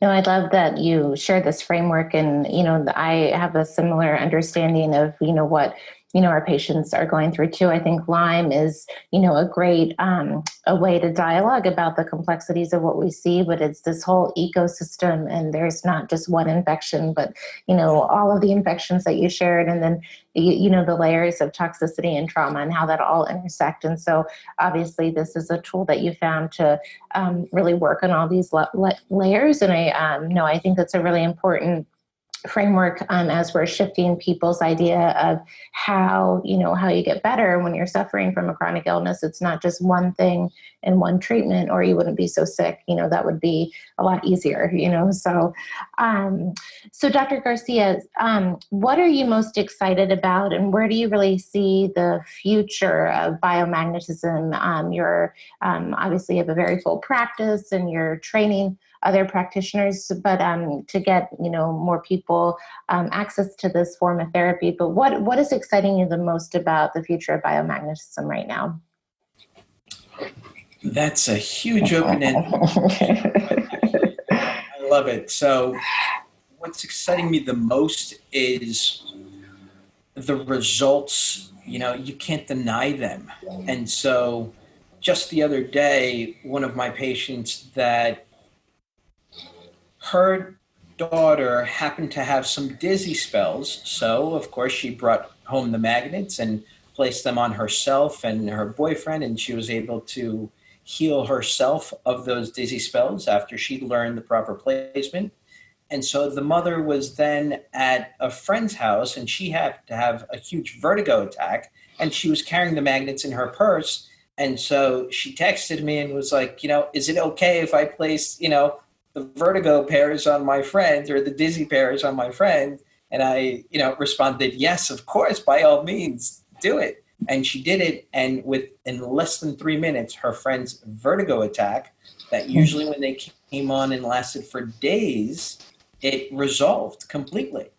No, I love that you share this framework, and I have a similar understanding of what our patients are going through too. I think Lyme is a great a way to dialogue about the complexities of what we see, but it's this whole ecosystem, and there's not just one infection, but all of the infections that you shared, and then the layers of toxicity and trauma and how that all intersect. And so obviously this is a tool that you found to really work on all these layers. And I think that's a really important framework as we're shifting people's idea of how you get better when you're suffering from a chronic illness. It's not just one thing and one treatment, or you wouldn't be so sick. That would be a lot easier. So Dr. Garcia, what are you most excited about, and where do you really see the future of biomagnetism? You're obviously have a very full practice, and you're training other practitioners, but to get more people access to this form of therapy. But what is exciting you the most about the future of biomagnetism right now? That's a huge open-ended. I love it. So what's exciting me the most is the results. You can't deny them. And so just the other day, one of my patients, that her daughter happened to have some dizzy spells. So of course she brought home the magnets and placed them on herself and her boyfriend, and she was able to heal herself of those dizzy spells after she learned the proper placement. And so the mother was then at a friend's house, and she happened to have a huge vertigo attack, and she was carrying the magnets in her purse. And so she texted me and was like, is it okay if I place, the vertigo pairs on my friend, or the dizzy pairs on my friend? And I, responded, yes, of course, by all means, do it. And she did it. And in less than 3 minutes, her friend's vertigo attack, that usually when they came on and lasted for days, it resolved completely.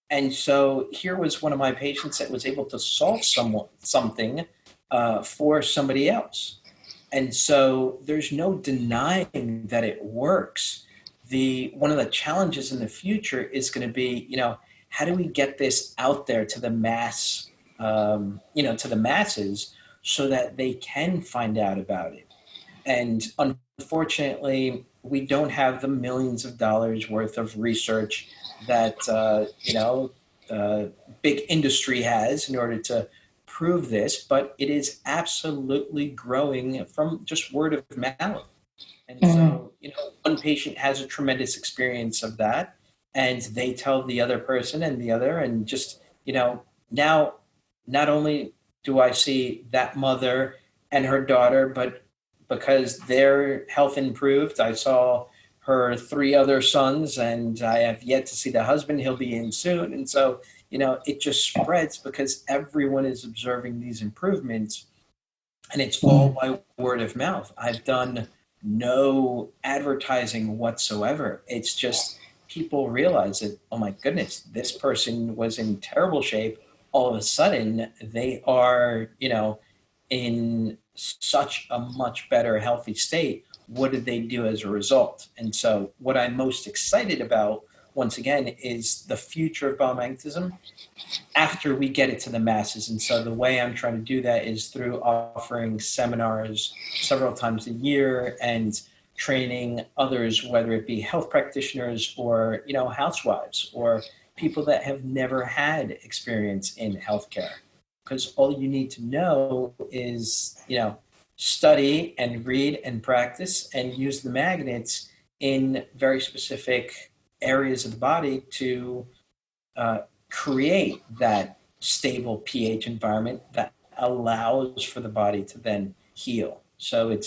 And so here was one of my patients that was able to solve something for somebody else. And so there's no denying that it works. One of the challenges in the future is going to be, how do we get this out there to the mass, to the masses, so that they can find out about it? And unfortunately, we don't have the millions of dollars worth of research that, big industry has in order to prove this, but it is absolutely growing from just word of mouth. And so, one patient has a tremendous experience of that, and they tell the other person and the other, and just, now not only do I see that mother and her daughter, but because their health improved, I saw her 3 other sons, and I have yet to see the husband. He'll be in soon. And so, it just spreads because everyone is observing these improvements, and it's all by word of mouth. I've done no advertising whatsoever. It's just people realize that, oh my goodness, this person was in terrible shape. All of a sudden, they are, in such a much better healthy state. What did they do as a result? And so what I'm most excited about, once again, is the future of biomagnetism after we get it to the masses. And so the way I'm trying to do that is through offering seminars several times a year and training others, whether it be health practitioners or, housewives or people that have never had experience in healthcare. Because all you need to know is, study and read and practice and use the magnets in very specific areas of the body to create that stable pH environment that allows for the body to then heal. So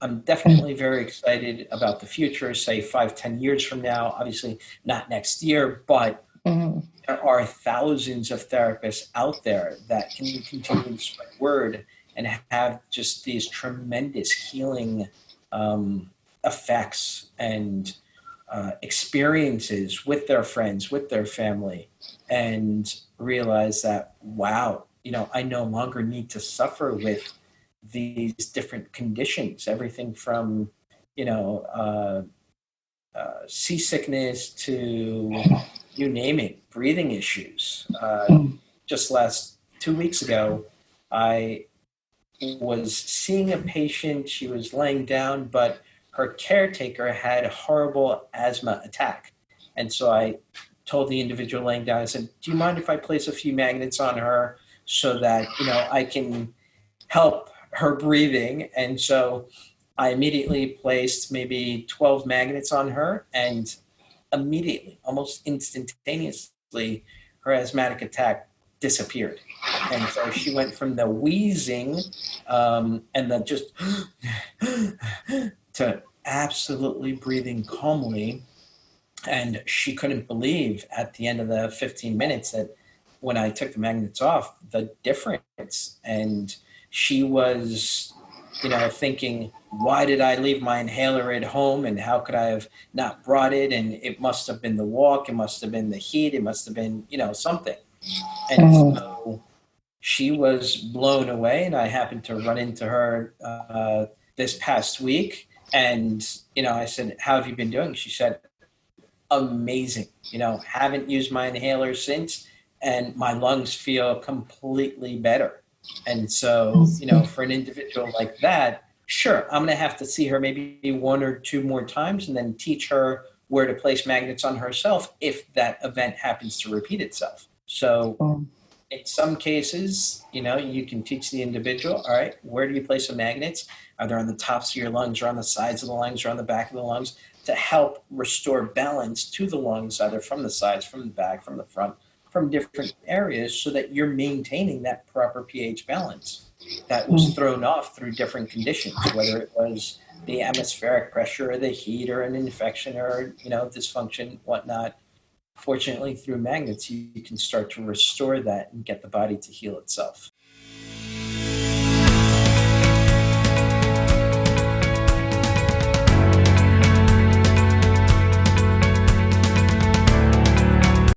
I'm definitely very excited about the future, say 5-10 years from now. Obviously not next year, but there are thousands of therapists out there that can continue to spread word and have just these tremendous healing effects and experiences with their friends, with their family, and realize that, wow, I no longer need to suffer with these different conditions, everything from, seasickness to you name it, breathing issues. Just last 2 weeks ago, I was seeing a patient. She was laying down, but her caretaker had a horrible asthma attack. And so I told the individual laying down, I said, do you mind if I place a few magnets on her so that, I can help her breathing? And so I immediately placed maybe 12 magnets on her, and immediately, almost instantaneously, her asthmatic attack disappeared. And so she went from the wheezing and then just to absolutely breathing calmly. And she couldn't believe at the end of the 15 minutes that when I took the magnets off, the difference. And she was, thinking, why did I leave my inhaler at home? And how could I have not brought it? And it must have been the walk. It must have been the heat. It must have been, something. And so she was blown away. And I happened to run into her this past week. And, I said, how have you been doing? She said, amazing. Haven't used my inhaler since, and my lungs feel completely better. And so, for an individual like that, sure, I'm going to have to see her maybe one or two more times and then teach her where to place magnets on herself if that event happens to repeat itself. So in some cases, you can teach the individual, all right, where do you place the magnets? Are they on the tops of your lungs or on the sides of the lungs or on the back of the lungs, to help restore balance to the lungs, either from the sides, from the back, from the front, from different areas, so that you're maintaining that proper pH balance that was thrown off through different conditions, whether it was the atmospheric pressure or the heat or an infection or, dysfunction, whatnot. Fortunately, through magnets, you can start to restore that and get the body to heal itself.